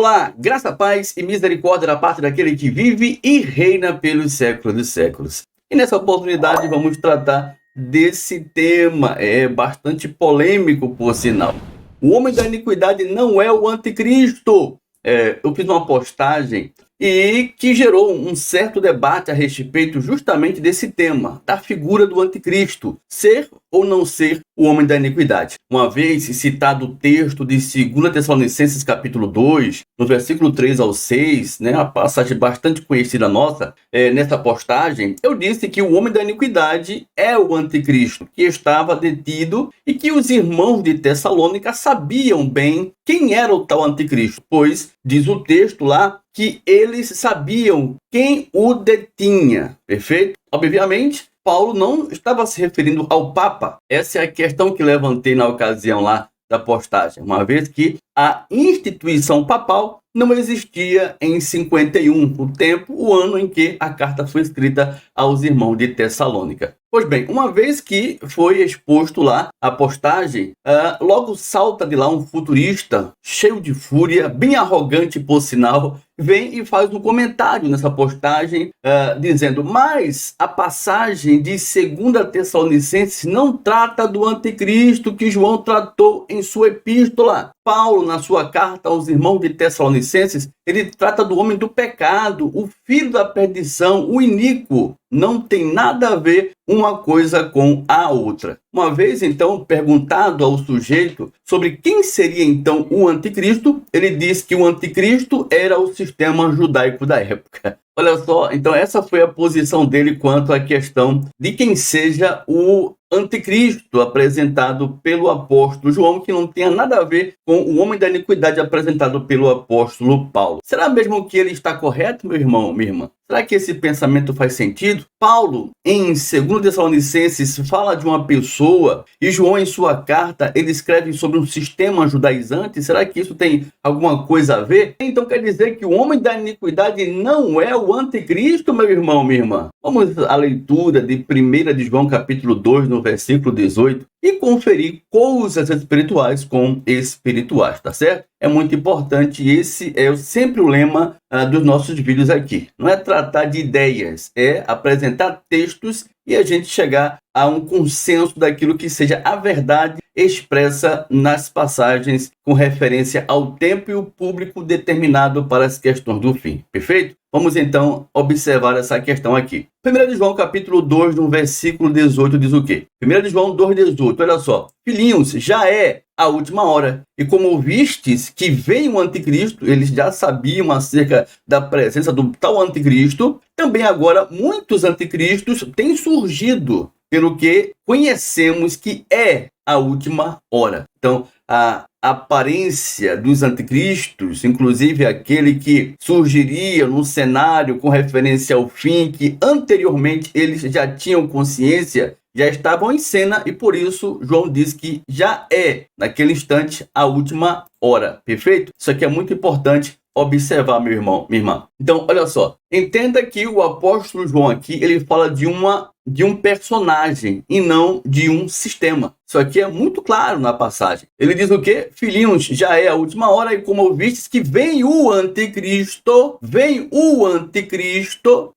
Olá, graça, paz e misericórdia da parte daquele que vive e reina pelos séculos dos séculos. E nessa oportunidade vamos tratar desse tema, bastante polêmico por sinal. O homem da iniquidade não é o anticristo. Eu fiz uma postagem e que gerou um certo debate a respeito justamente desse tema, da figura do anticristo, ser ou não ser o homem da iniquidade. Uma vez citado o texto de 2 Tessalonicenses capítulo 2, no versículo 3 ao 6, uma passagem bastante conhecida nossa, nessa postagem, eu disse que o homem da iniquidade é o anticristo, que estava detido e que os irmãos de Tessalônica sabiam bem quem era o tal anticristo, pois diz o texto lá que eles sabiam quem o detinha, perfeito? Obviamente, Paulo não estava se referindo ao Papa. Essa é a questão que levantei na ocasião lá da postagem, uma vez que a instituição papal não existia em 51, o ano em que a carta foi escrita aos irmãos de Tessalônica. Pois bem, uma vez que foi exposto lá a postagem, logo salta de lá um futurista, cheio de fúria, bem arrogante por sinal, vem e faz um comentário nessa postagem, dizendo: mas a passagem de 2 Tessalonicenses não trata do anticristo que João tratou em sua epístola. Paulo, na sua carta aos irmãos de Tessalonicenses, ele trata do homem do pecado, o filho da perdição, o iníquo. Não tem nada a ver uma coisa com a outra. Uma vez, então, perguntado ao sujeito sobre quem seria, então, o anticristo, ele diz que o anticristo era o sistema judaico da época. Olha só, então essa foi a posição dele quanto à questão de quem seja o anticristo apresentado pelo apóstolo João, que não tenha nada a ver com o homem da iniquidade apresentado pelo apóstolo Paulo. Será mesmo que ele está correto, meu irmão, minha irmã? Será que esse pensamento faz sentido? Paulo, em 2 Tessalonicenses, fala de uma pessoa e João, em sua carta, ele escreve sobre um sistema judaizante. Será que isso tem alguma coisa a ver? Então quer dizer que o homem da iniquidade não é o anticristo, meu irmão, minha irmã? Vamos à leitura de 1 de João, capítulo 2, no versículo 18, e conferir coisas espirituais com espirituais, tá certo? É muito importante, esse é sempre o lema dos nossos vídeos aqui. Não é tratar de ideias, é apresentar textos e a gente chegar a um consenso daquilo que seja a verdade expressa nas passagens com referência ao tempo e o público determinado para as questões do fim. Perfeito? Vamos então observar essa questão aqui. 1 de João capítulo 2, no versículo 18, diz o quê? 1 de João 2,18, olha só. Filhinhos, já é a última hora. E como ouvistes que vem o anticristo, eles já sabiam acerca da presença do tal anticristo, também agora muitos anticristos têm surgido, pelo que conhecemos que é a última hora. Então, a aparência dos anticristos, inclusive aquele que surgiria no cenário com referência ao fim, que anteriormente eles já tinham consciência, já estavam em cena, e por isso João diz que já é, naquele instante, a última hora. Perfeito? Isso aqui é muito importante observar, meu irmão, minha irmã. Então, olha só. Entenda que o apóstolo João aqui, ele fala de um personagem e não de um sistema. Isso aqui é muito claro na passagem. Ele diz o quê? Filhinhos, já é a última hora, e como ouvistes que vem o anticristo,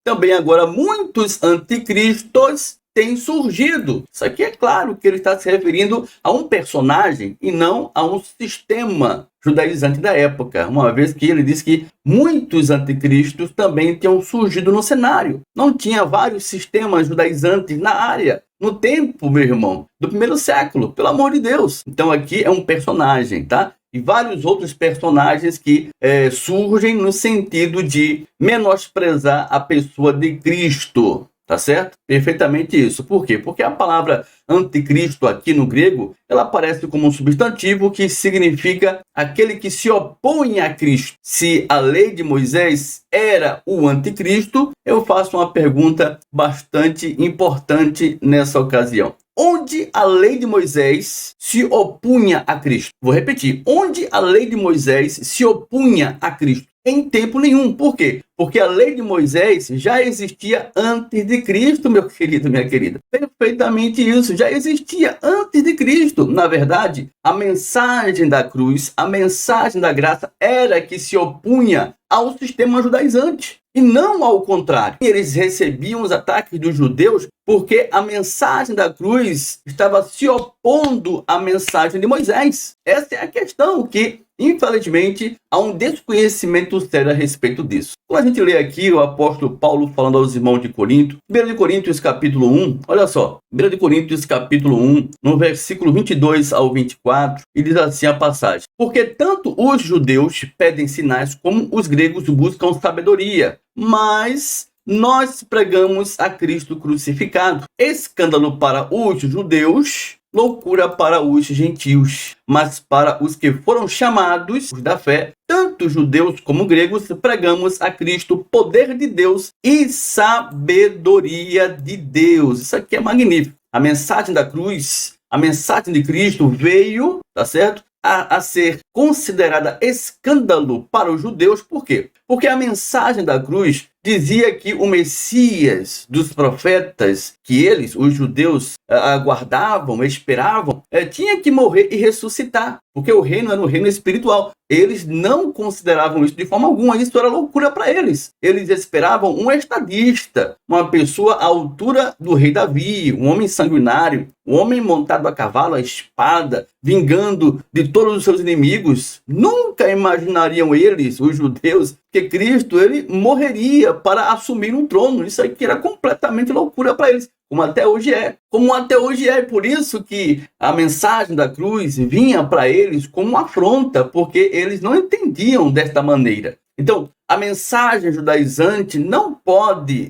também agora muitos anticristos têm surgido. Isso aqui é claro que ele está se referindo a um personagem e não a um sistema judaizante da época, uma vez que ele diz que muitos anticristos também tinham surgido no cenário. Não tinha vários sistemas judaizantes na área, no tempo, meu irmão, do primeiro século, pelo amor de Deus. Então aqui é um personagem, tá? E vários outros personagens que surgem no sentido de menosprezar a pessoa de Cristo. Tá certo? Perfeitamente isso. Por quê? Porque a palavra anticristo aqui no grego, ela aparece como um substantivo que significa aquele que se opõe a Cristo. Se a lei de Moisés era o anticristo, eu faço uma pergunta bastante importante nessa ocasião. Onde a lei de Moisés se opunha a Cristo? Vou repetir. Onde a lei de Moisés se opunha a Cristo? em tempo nenhum. Por quê? Porque a lei de Moisés já existia antes de Cristo, meu querido, minha querida. Perfeitamente isso, já existia antes de Cristo. Na verdade, a mensagem da cruz, a mensagem da graça era que se opunha ao sistema judaizante. E não ao contrário. Eles recebiam os ataques dos judeus porque a mensagem da cruz estava se opondo à mensagem de Moisés. Essa é a questão que, infelizmente, há um desconhecimento sério a respeito disso. Quando a gente lê aqui o apóstolo Paulo falando aos irmãos de Corinto, 1 Coríntios capítulo 1, olha só, 1 Coríntios capítulo 1, no versículo 22 ao 24, e diz assim a passagem: porque tanto os judeus pedem sinais como os gregos buscam sabedoria, mas nós pregamos a Cristo crucificado, escândalo para os judeus, loucura para os gentios, mas para os que foram chamados da fé, tanto judeus como gregos, pregamos a Cristo, poder de Deus e sabedoria de Deus. Isso aqui é magnífico. A mensagem da cruz, a mensagem de Cristo veio, tá certo? A ser considerada escândalo para os judeus. Por quê? Porque a mensagem da cruz dizia que o Messias dos profetas, que eles, os judeus, aguardavam, esperavam, tinha que morrer e ressuscitar, porque o reino era um reino espiritual. Eles não consideravam isso de forma alguma, isso era loucura para eles. Eles esperavam um estadista, uma pessoa à altura do rei Davi, um homem sanguinário, um homem montado a cavalo, a espada, vingando de todos os seus inimigos. Nunca imaginariam eles, os judeus, que Cristo ele morreria para assumir um trono. Isso aqui era completamente loucura para eles, como até hoje é. Como até hoje é. Por isso que a mensagem da cruz vinha para eles como uma afronta, porque eles não entendiam desta maneira. Então, a mensagem judaizante não pode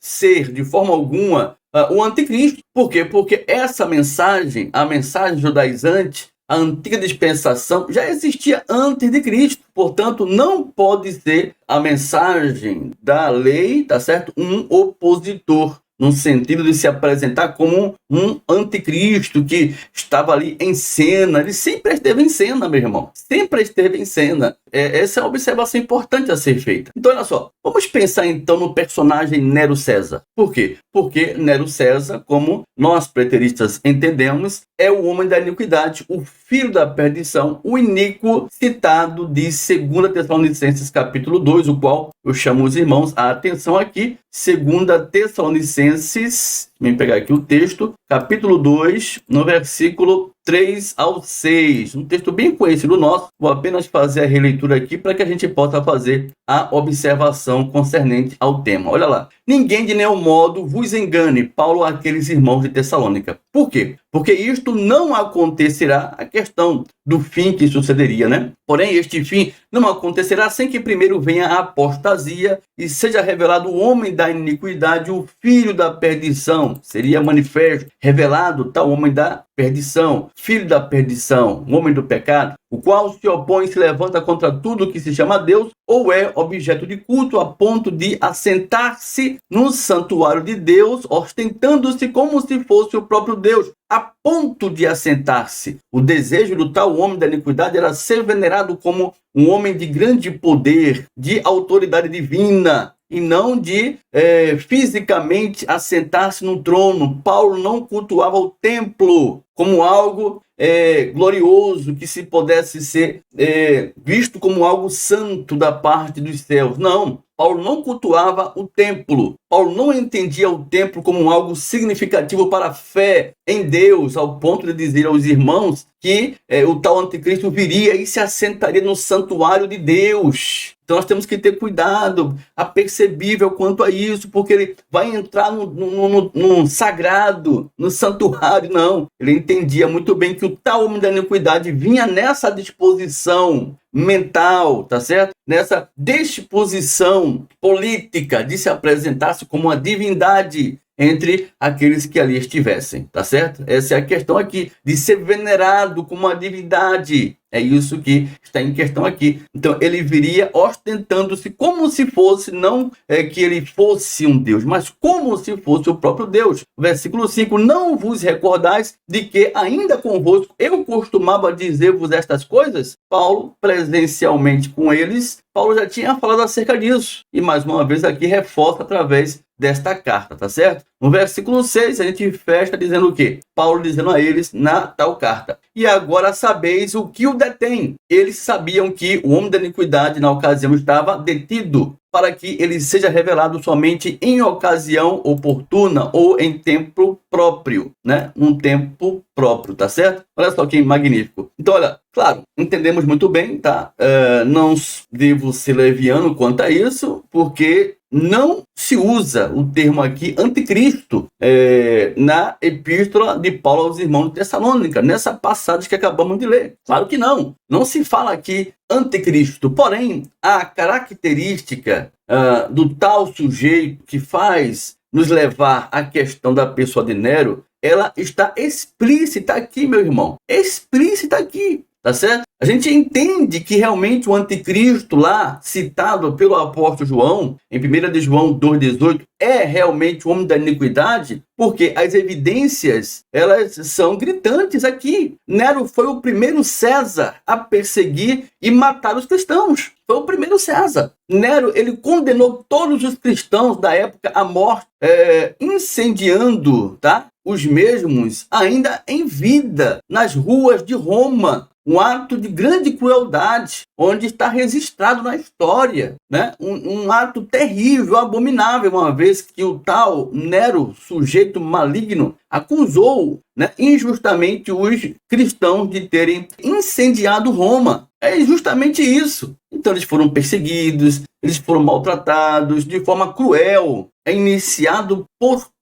ser, de forma alguma, o anticristo. Por quê? Porque essa mensagem, a mensagem judaizante, a antiga dispensação, já existia antes de Cristo. Portanto, não pode ser a mensagem da lei, tá certo? Um opositor, no sentido de se apresentar como um anticristo que estava ali em cena. Ele sempre esteve em cena, meu irmão. Sempre esteve em cena. Essa é uma observação importante a ser feita. Então, olha só. Vamos pensar, então, no personagem Nero César. Por quê? Porque Nero César, como nós preteristas entendemos, é o homem da iniquidade, o filho da perdição, o iníquo citado de 2 Tessalonicenses capítulo 2, o qual eu chamo os irmãos a atenção aqui. 2 Tessalonicenses, vem pegar aqui o texto, capítulo 2, no versículo 3 ao 6. Um texto bem conhecido nosso. Vou apenas fazer a releitura aqui para que a gente possa fazer a observação concernente ao tema. Olha lá. Ninguém de nenhum modo vos engane, Paulo àqueles irmãos de Tessalônica. Por quê? Porque isto não acontecerá, a questão do fim que sucederia, né? Porém, este fim não acontecerá sem que primeiro venha a apostasia e seja revelado o homem da iniquidade, o filho da perdição. Seria manifesto, revelado tal homem da perdição, filho da perdição, homem do pecado, o qual se opõe e se levanta contra tudo que se chama Deus ou é objeto de culto, a ponto de assentar-se no santuário de Deus, ostentando-se como se fosse o próprio Deus, a ponto de assentar-se. O desejo do tal homem da iniquidade era ser venerado como um homem de grande poder, de autoridade divina, e não de fisicamente assentar-se no trono. Paulo não cultuava o templo como algo glorioso, que se pudesse ser visto como algo santo da parte dos céus. Não, Paulo não cultuava o templo. Paulo não entendia o templo como algo significativo para a fé em Deus, ao ponto de dizer aos irmãos que o tal anticristo viria e se assentaria no santuário de Deus. Então nós temos que ter cuidado, apercebível quanto a isso, porque ele vai entrar no sagrado, no santuário. Não, ele entendia muito bem que o tal homem da iniquidade vinha nessa disposição mental, tá certo? Nessa disposição política de se apresentar-se como uma divindade entre aqueles que ali estivessem, tá certo? Essa é a questão aqui, de ser venerado como uma divindade. É isso que está em questão aqui. Então, ele viria ostentando-se como se fosse, não que ele fosse um Deus, mas como se fosse o próprio Deus. Versículo 5, não vos recordais de que ainda convosco eu costumava dizer-vos estas coisas? Paulo, presencialmente com eles, Paulo já tinha falado acerca disso. E mais uma vez aqui reforça através desta carta, tá certo? No versículo 6, a gente fecha dizendo o quê? Paulo dizendo a eles na tal carta: e agora sabeis o que o detém. Eles sabiam que o homem da iniquidade na ocasião estava detido, para que ele seja revelado somente em ocasião oportuna ou em tempo próprio, né? Um tempo próprio, tá certo? Olha só que magnífico. Então, olha, claro, entendemos muito bem, tá? Não devo ser leviano quanto a isso, porque não se usa o termo aqui anticristo na epístola de Paulo aos irmãos de Tessalônica, nessa passagem que acabamos de ler. Claro que não. Não se fala aqui anticristo. Porém, a característica do tal sujeito que faz nos levar à questão da pessoa de Nero, ela está explícita aqui, meu irmão. Explícita aqui. Tá certo? A gente entende que realmente o anticristo lá, citado pelo apóstolo João, em 1 de João 2,18, é realmente o homem da iniquidade, porque as evidências, elas são gritantes aqui. Nero foi o primeiro César a perseguir e matar os cristãos. Foi o primeiro César. Nero, ele condenou todos os cristãos da época à morte, incendiando, tá? Os mesmos ainda em vida, nas ruas de Roma. Um ato de grande crueldade, onde está registrado na história, né? Um ato terrível, abominável, uma vez que o tal Nero, sujeito maligno, acusou, né, injustamente os cristãos de terem incendiado Roma. É justamente isso. Então eles foram perseguidos, eles foram maltratados de forma cruel. É iniciado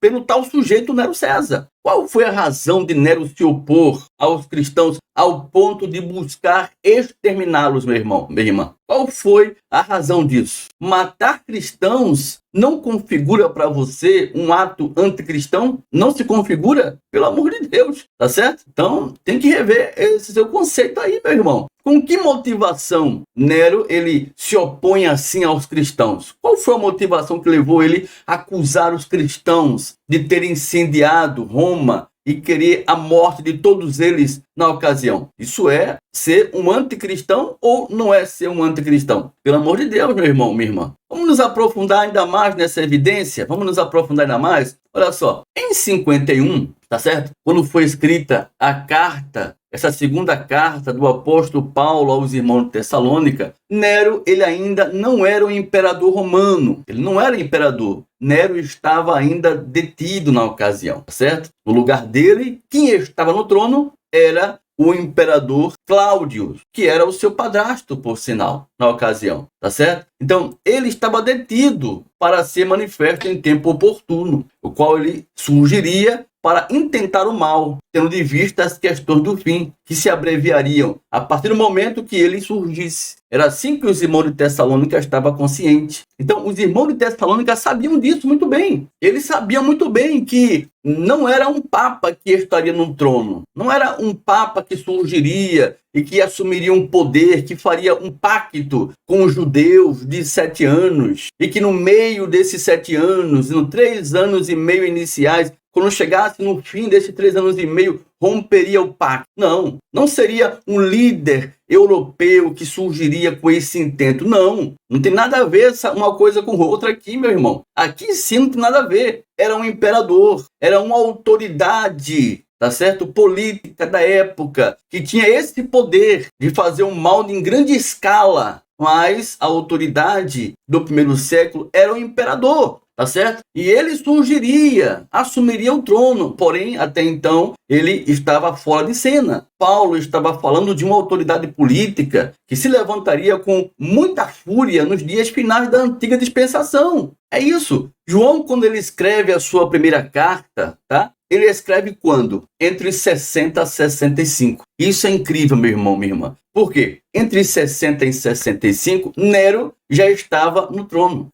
pelo tal sujeito Nero César. Qual foi a razão de Nero se opor aos cristãos ao ponto de buscar exterminá-los, meu irmão, minha irmã? Qual foi a razão disso? Matar cristãos não configura para você um ato anticristão? Não se configura? Pelo amor de Deus, tá certo? Então, tem que rever esse seu conceito aí, meu irmão. Com que motivação Nero ele se opõe assim aos cristãos? Qual foi a motivação que levou ele a acusar os cristãos de terem incendiado Roma e querer a morte de todos eles na ocasião? Isso é ser um anticristão ou não é ser um anticristão? Pelo amor de Deus, meu irmão, minha irmã. Vamos nos aprofundar ainda mais nessa evidência? Vamos nos aprofundar ainda mais? Olha só, em 51, tá certo? Quando foi escrita a carta, essa segunda carta do apóstolo Paulo aos irmãos de Tessalônica, Nero, ele ainda não era o imperador romano. Ele não era imperador. Nero estava ainda detido na ocasião, tá certo? No lugar dele, quem estava no trono era o imperador Cláudio, que era o seu padrasto, por sinal, na ocasião, tá certo? Então, ele estava detido para ser manifesto em tempo oportuno, o qual ele surgiria para intentar o mal, tendo de vista as questões do fim, que se abreviariam a partir do momento que ele surgisse. Era assim que os irmãos de Tessalônica estavam conscientes. Então, os irmãos de Tessalônica sabiam disso muito bem. Eles sabiam muito bem que não era um papa que estaria no trono. Não era um papa que surgiria e que assumiria um poder, que faria um pacto com os judeus de 7 anos. E que no meio desses 7 anos, nos 3 anos e meio iniciais, quando chegasse no fim desses 3 anos e meio, romperia o pacto. Não, não seria um líder europeu que surgiria com esse intento. Não, não tem nada a ver uma coisa com outra aqui, meu irmão. Aqui sim não tem nada a ver. Era um imperador, era uma autoridade, tá certo? Política da época, que tinha esse poder de fazer um mal em grande escala. Mas a autoridade do primeiro século era o imperador. Tá certo? E ele surgiria, assumiria o trono, porém, até então, ele estava fora de cena. Paulo estava falando de uma autoridade política que se levantaria com muita fúria nos dias finais da antiga dispensação. É isso. João, quando ele escreve a sua primeira carta, tá? ele escreve quando? Entre 60 a 65. Isso é incrível, meu irmão, minha irmã. Por quê? Entre 60 e 65, Nero já estava no trono.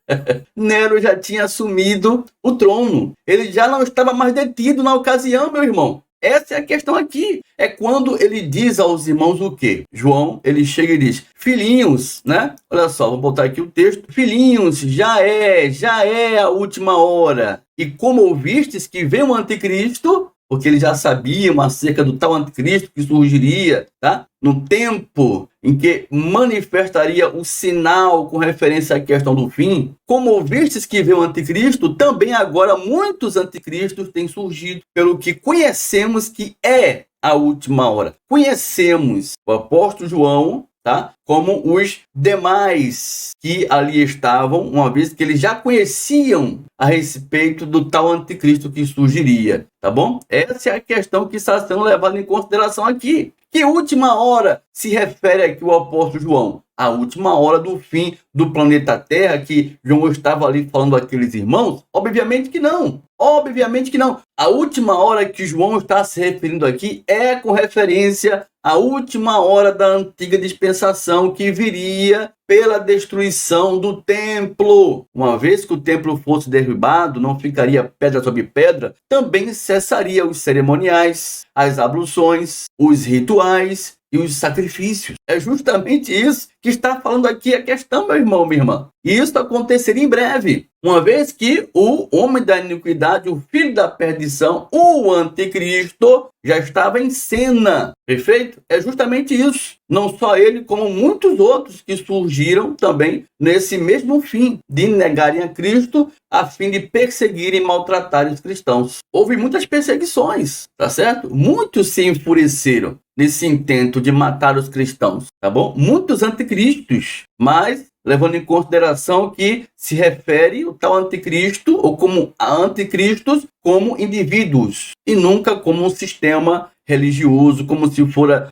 Nero já tinha assumido o trono. Ele já não estava mais detido na ocasião, meu irmão. Essa é a questão aqui. É quando ele diz aos irmãos o quê? João, ele chega e diz, filhinhos, né? Olha só, vou botar aqui o texto. Filhinhos, já é a última hora. E como ouvistes que vem o anticristo, porque eles já sabiam acerca do tal anticristo que surgiria, tá? No tempo em que manifestaria o sinal com referência à questão do fim, como ouvistes que veio o anticristo, também agora muitos anticristos têm surgido, pelo que conhecemos que é a última hora. Conhecemos o apóstolo João, tá? Como os demais que ali estavam, uma vez que eles já conheciam a respeito do tal anticristo que surgiria, tá bom? Essa é a questão que está sendo levada em consideração aqui. Que última hora se refere aqui o apóstolo João? A última hora do fim do planeta Terra, que João estava ali falando àqueles irmãos? Obviamente que não. Obviamente que não. A última hora que João está se referindo aqui é com referência à última hora da antiga dispensação que viria pela destruição do templo. Uma vez que o templo fosse derribado, não ficaria pedra sobre pedra, também cessaria os cerimoniais, as abluções, os rituais e os sacrifícios. É justamente isso que está falando aqui a questão, meu irmão, minha irmã. E isso aconteceria em breve, uma vez que o homem da iniquidade, o filho da perdição, o anticristo, já estava em cena. Perfeito? É justamente isso. Não só ele, como muitos outros que surgiram também nesse mesmo fim, de negarem a Cristo a fim de perseguirem e maltratarem os cristãos. Houve muitas perseguições, tá certo? Muitos se enfureceram nesse intento de matar os cristãos, tá bom? Muitos anticristos, mas levando em consideração que se refere o tal anticristo, ou como anticristos, como indivíduos, e nunca como um sistema religioso, como se fora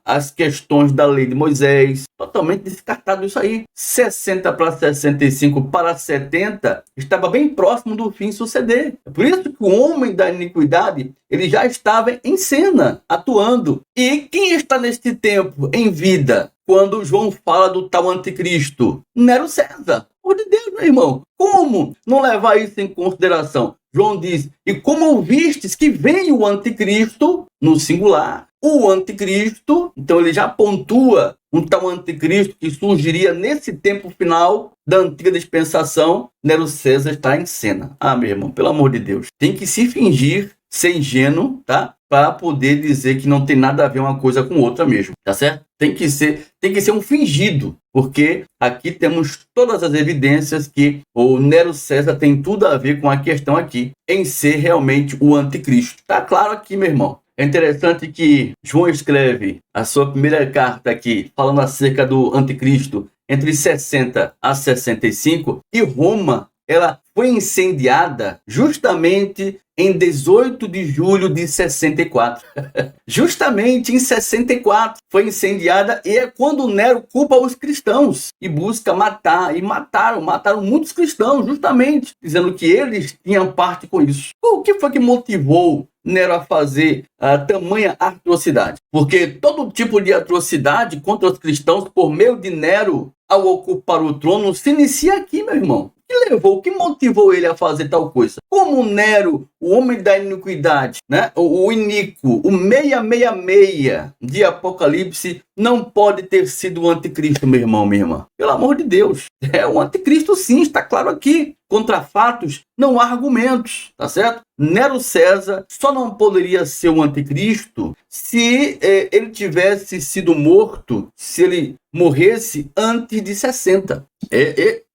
as questões da lei de Moisés. Totalmente descartado isso aí. 60 para 65 para 70 estava bem próximo do fim suceder. É por isso que o homem da iniquidade, ele já estava em cena, atuando. E quem está neste tempo em vida, quando João fala do tal anticristo? Nero César. Por de Deus, meu irmão. Como não levar isso em consideração? João diz, e como ouvistes que veio o anticristo, no singular, o anticristo, então ele já pontua um tal anticristo que surgiria nesse tempo final da antiga dispensação, Nero César está em cena. Ah, meu irmão, pelo amor de Deus. Tem que se fingir ser ingênuo, tá? Para poder dizer que não tem nada a ver uma coisa com outra mesmo, tá certo? Tem que ser um fingido, porque aqui temos todas as evidências que o Nero César tem tudo a ver com a questão aqui, em ser realmente o anticristo. Tá claro aqui, meu irmão. É interessante que João escreve a sua primeira carta aqui, falando acerca do anticristo, entre 60 a 65, e Roma, ela foi incendiada justamente em 18 de julho de 64. Justamente em 64 foi incendiada, e é quando Nero culpa os cristãos e busca matar, e mataram muitos cristãos, justamente, dizendo que eles tinham parte com isso. O que foi que motivou Nero a fazer a tamanha atrocidade? Porque todo tipo de atrocidade contra os cristãos por meio de Nero, ao ocupar o trono, se inicia aqui, meu irmão. O que motivou ele a fazer tal coisa? Como Nero, o homem da iniquidade, né? O iníquo, o 666 de Apocalipse, não pode ter sido o anticristo, meu irmão, minha irmã. Pelo amor de Deus. É o anticristo, sim, está claro aqui. Contra fatos, não há argumentos, tá certo? Nero César só não poderia ser o anticristo se ele tivesse sido morto, se ele morresse antes de 60.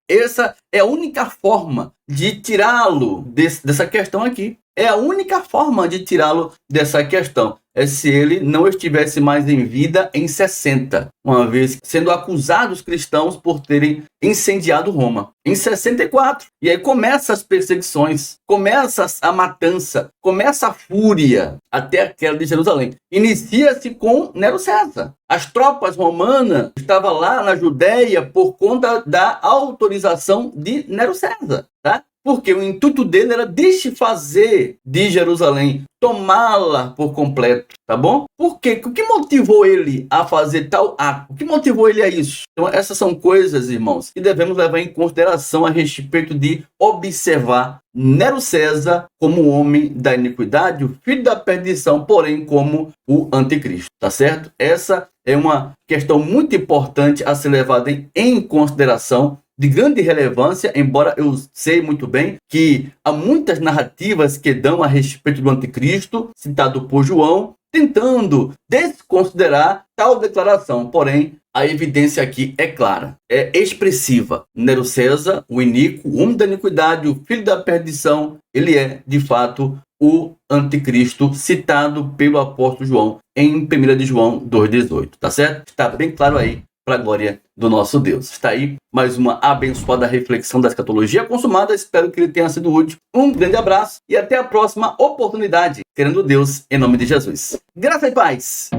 Essa é a única forma de tirá-lo dessa questão aqui. É a única forma de tirá-lo dessa questão. É se ele não estivesse mais em vida em 60, uma vez sendo acusados cristãos por terem incendiado Roma. Em 64. E aí começam as perseguições, começa a matança, começa a fúria até a queda de Jerusalém. Inicia-se com Nero César. As tropas romanas estavam lá na Judéia por conta da autorização de Nero César. Tá? porque o intuito dele era desfazer de Jerusalém, tomá-la por completo, tá bom? Por quê? O que motivou ele a fazer tal ato? O que motivou ele a isso? Então, essas são coisas, irmãos, que devemos levar em consideração a respeito de observar Nero César como o homem da iniquidade, o filho da perdição, porém como o anticristo, tá certo? Essa é uma questão muito importante a ser levada em consideração, de grande relevância, embora eu sei muito bem que há muitas narrativas que dão a respeito do anticristo, citado por João, tentando desconsiderar tal declaração. Porém, a evidência aqui é clara, é expressiva. Nero César, o iníquo, o homem da iniquidade, o filho da perdição, ele é, de fato, o anticristo citado pelo apóstolo João em 1 de João 2,18, tá certo? Está bem claro aí, para a glória do nosso Deus. Está aí mais uma abençoada reflexão da escatologia consumada. Espero que ele tenha sido útil. Um grande abraço e até a próxima oportunidade, querendo Deus, em nome de Jesus. Graça e paz!